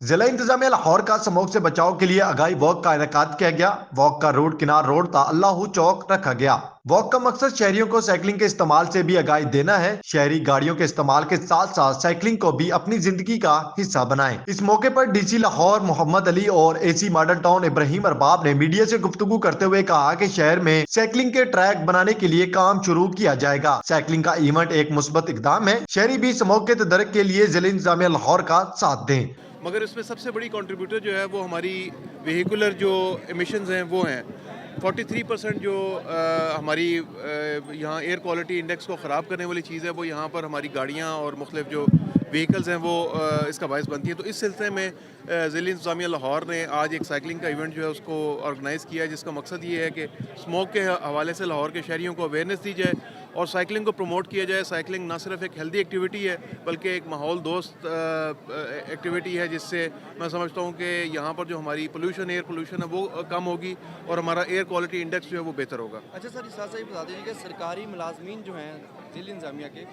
जिला इंतजामिया लाहौर का स्मोक से बचाव के लिए आगाही वॉक का इनेकाद किया गया। वॉक का रूट किनार रोड था अल्लाह चौक रखा गया। वॉक का मकसद शहरियों को साइकिलिंग के इस्तेमाल से भी आगाही देना है। शहरी गाड़ियों के इस्तेमाल के साथ साथ साइकिलिंग को भी अपनी जिंदगी का हिस्सा बनाएं। इस मौके पर डीसी लाहौर मोहम्मद अली और AC model town Ibrahim Arbab ने मीडिया से गुफ्तगू करते हुए कहा कि शहर में साइकिलिंग के ट्रैक बनाने के लिए काम शुरू किया जाएगा। साइकिलिंग का इवेंट एक मुस्बत इकदाम है। शहरी भी स्मोक के तदर्क के लिए जिला इंतजामिया लाहौर का साथ दें। मगर इसमें सबसे बड़ी कंट्रीब्यूटर जो है वो हमारी व्हीकुलर जो एमिशंस हैं वो हैं। 43% जो हमारी यहाँ एयर क्वालिटी इंडेक्स को ख़राब करने वाली चीज़ है वो यहाँ पर हमारी गाड़ियाँ और मुख्तलिफ जो व्हीकल्स हैं वो इसका बायस बनती है। तो इस सिलसिले में ज़िला इंतज़ामिया लाहौर ने आज एक साइकिलिंग का इवेंट जो है उसको ऑर्गेनाइज़ किया है, जिसका मकसद ये है कि स्मोक के हवाले से लाहौर के शहरियों को अवेयरनेस दी जाए और साइकिलिंग को प्रमोट किया जाए। साइकिलिंग ना सिर्फ एक हेल्दी एक्टिविटी है बल्कि एक माहौल दोस्त एक्टिविटी है, जिससे मैं समझता हूँ कि यहाँ पर जो हमारी एयर पोल्यूशन है वो कम होगी और हमारा एयर क्वालिटी इंडेक्स जो है वो बेहतर होगा। अच्छा सर, इस साथ ये बता दीजिए कि सरकारी मुलाजमीन जो हैं जिला इंतजामिया के,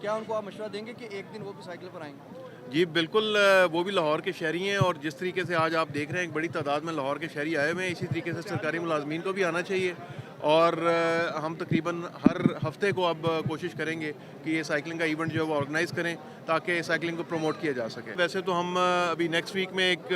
क्या उनको आप मशवरा देंगे कि एक दिन वो भी साइकिल पर आएंगे? जी बिल्कुल, वो भी लाहौर के शहरी हैं और जिस तरीके से आज आप देख रहे हैं एक बड़ी तादाद में लाहौर के शहरी आए हुए हैं, इसी तरीके से सरकारी मुलाजमीन को भी आना चाहिए। और हम तकरीबन हर हफ्ते को अब कोशिश करेंगे कि ये साइकिलिंग का इवेंट जो है वो ऑर्गेनाइज़ करें ताकि साइकिलिंग को प्रमोट किया जा सके। वैसे तो हम अभी नेक्स्ट वीक में एक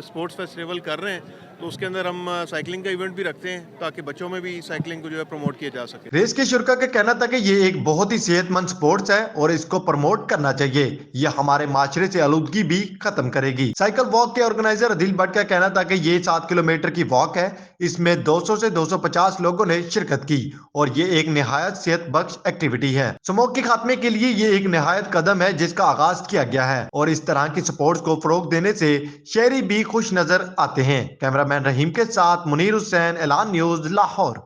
स्पोर्ट्स फेस्टिवल कर रहे हैं, तो उसके अंदर हम साइकिलिंग का इवेंट भी रखते हैं ताकि बच्चों में भी साइकिलिंग को जो है प्रमोट किया जा सके। रेस के शुरा का कहना था कि ये एक बहुत ही सेहतमंद स्पोर्ट्स है और इसको प्रमोट करना चाहिए। ये हमारे माशरे से आलूदगी भी खत्म करेगी। साइकिल वॉक के ऑर्गेनाइजर अदिल भट्ट का कहना था कि ये 7 किलोमीटर की वॉक है। इसमें 200 से 250 लोगों ने शिरकत की और ये एक निहायत सेहत बख्श एक्टिविटी है। स्मोक के खात्मे के लिए ये एक निहायत कदम है जिसका आगाज किया गया है और इस तरह की स्पोर्ट्स को फरोग देने से शहरी भी खुश नजर आते हैं। कैमरामैन रहीम के साथ मुनीर हुसैन, एलान न्यूज, लाहौर।